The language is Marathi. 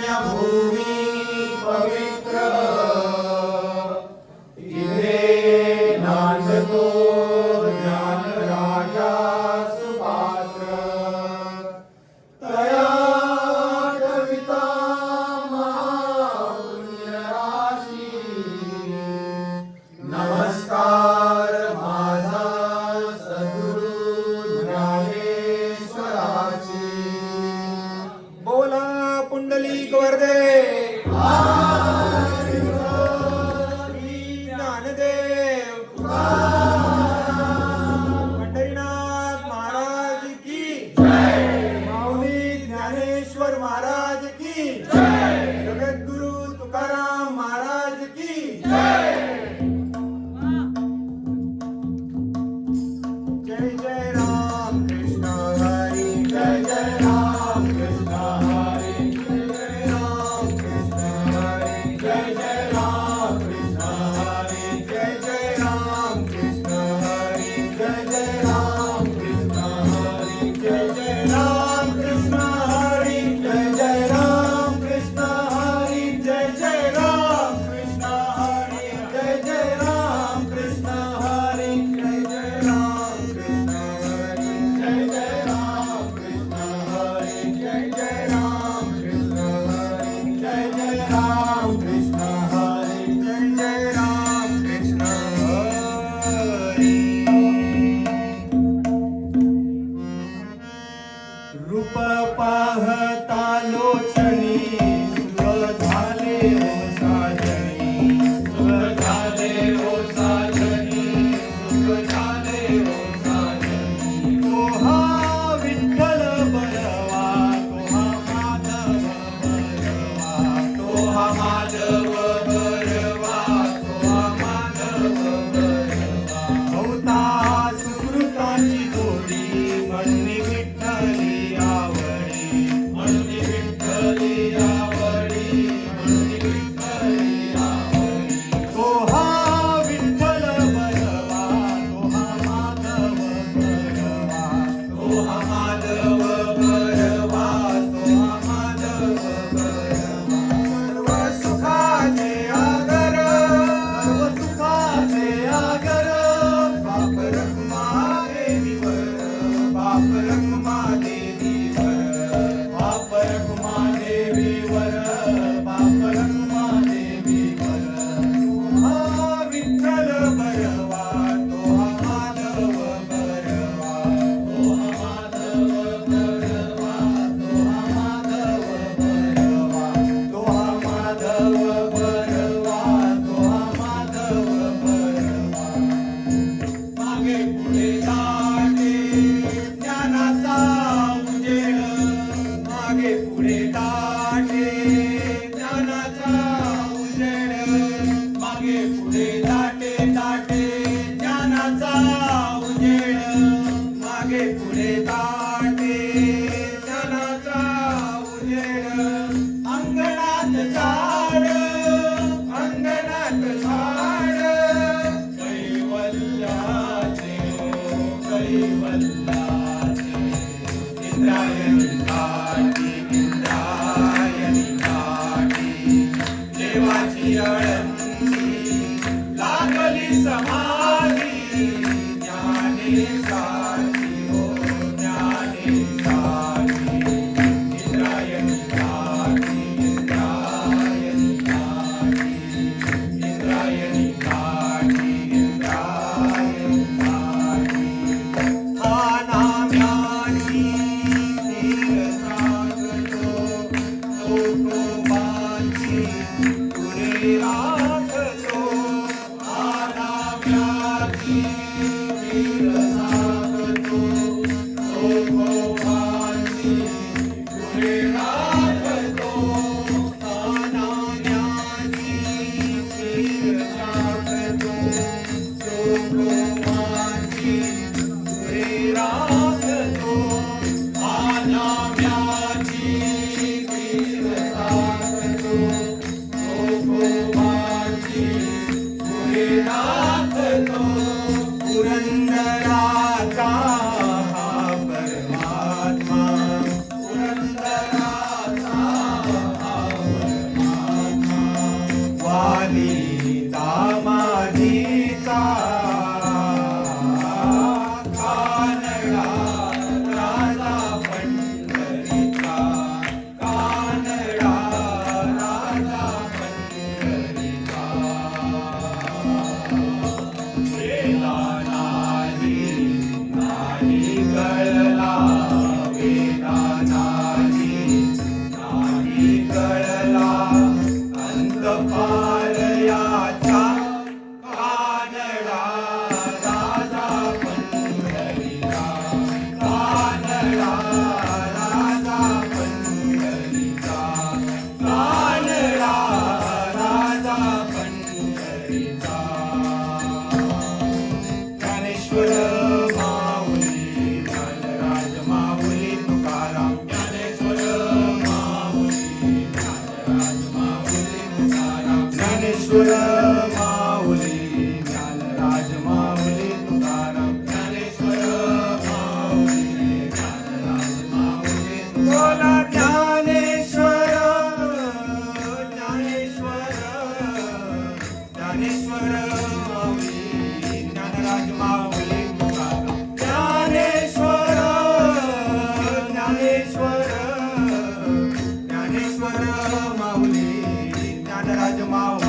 पुण्यभूमी पवित्र इथे नांदतो ज्ञानराजा सुपात्र तया कविता महापुण्यराशी नमस्कार माझा सद्गुरु ज्ञानेश्वराची बोला पुंडलिक वरदे श्री ज्ञानदेव पंढरीनाथ महाराज की माऊली ज्ञानेश्वर महाराज की जगद्गुरु तुकाराम महाराज की जय जय राम कृष्ण हरी जय जय राम कृष्ण हरी जय जय राम कृष्ण हरी जय जय राम कृष्ण हरी जय जय राम कृष्ण हरी जय जय राम कृष्ण हरी जय जय राम कृष्ण हरी जय जय राम कृष्ण हरी जय जय राम कृष्ण हरी जय जय राम कृष्ण हरी जय जय राम कृष्ण हरी जय जय राम कृष्ण हरी जय जय राम कृष्ण हरी जय जय राम कृष्ण हरी जय जय राम कृष्ण हरी रूप पाहता लोचनी सुख झाले ओ साजनी सुख झाले ओ साजनी सुख झाले ओ साजनी तो हा विठ्ठल बरवा तो हा माधव बरवा तो हा माधव बरवा तो हा माधव बरवा होता सुकृताची जोडी म्हणणी विठ्ठली आवडी म्हणणी विठ्ठली आवडी म्हणणी विठ्ठली आवडी तो हा विठ्ठल बरवा तो हा माधव बरवा तो हा माधव बरवा तो हा माधव बरवा सर्व सुखाचे आगर सर्व सुखाचे आगर बाप रखमा देवीवर बाप रखमा देवीवर बाप रखमा देवीवर बाप रखमा देवीवर हा विठ्ठल बरवा तो हा माधव बरवा तो हा माधव बरवा तो हा माधव बरवा तो हा माधव बरवा तो हा माधव बरवा मागे पुढे दाटे ज्ञानाचा उजेड मागे पुढे दाटे ज्ञानाचा उजेड मागे पुढे दाटे दाटे ज्ञानाचा उजेड मागे पुढे दाटे ज्ञानाचा उजेड अंगणात झाड अंगणात झाड कैवल्याचे कैवल्याचे इंद्रायणी काठी इंद्रायणी काठी देवाची अळंदी लागली समाधी ज्ञानेशाची हो ज्ञानेशाची इंद्रायणी काठी इंद्रायणी काठी इंद्रायणी काठी इंद्रायणी काठी हा नाम्याची तीर सागतो तो कोपाची पुरे राखतो हा नाम्याची तीर सागतो तो कोपाची पुरे राखतो हा नाम्याची तीर सागतो तो कोपाची पुरे राखतो हा नाम्याची तीर सागतो तो कोपाची माऊली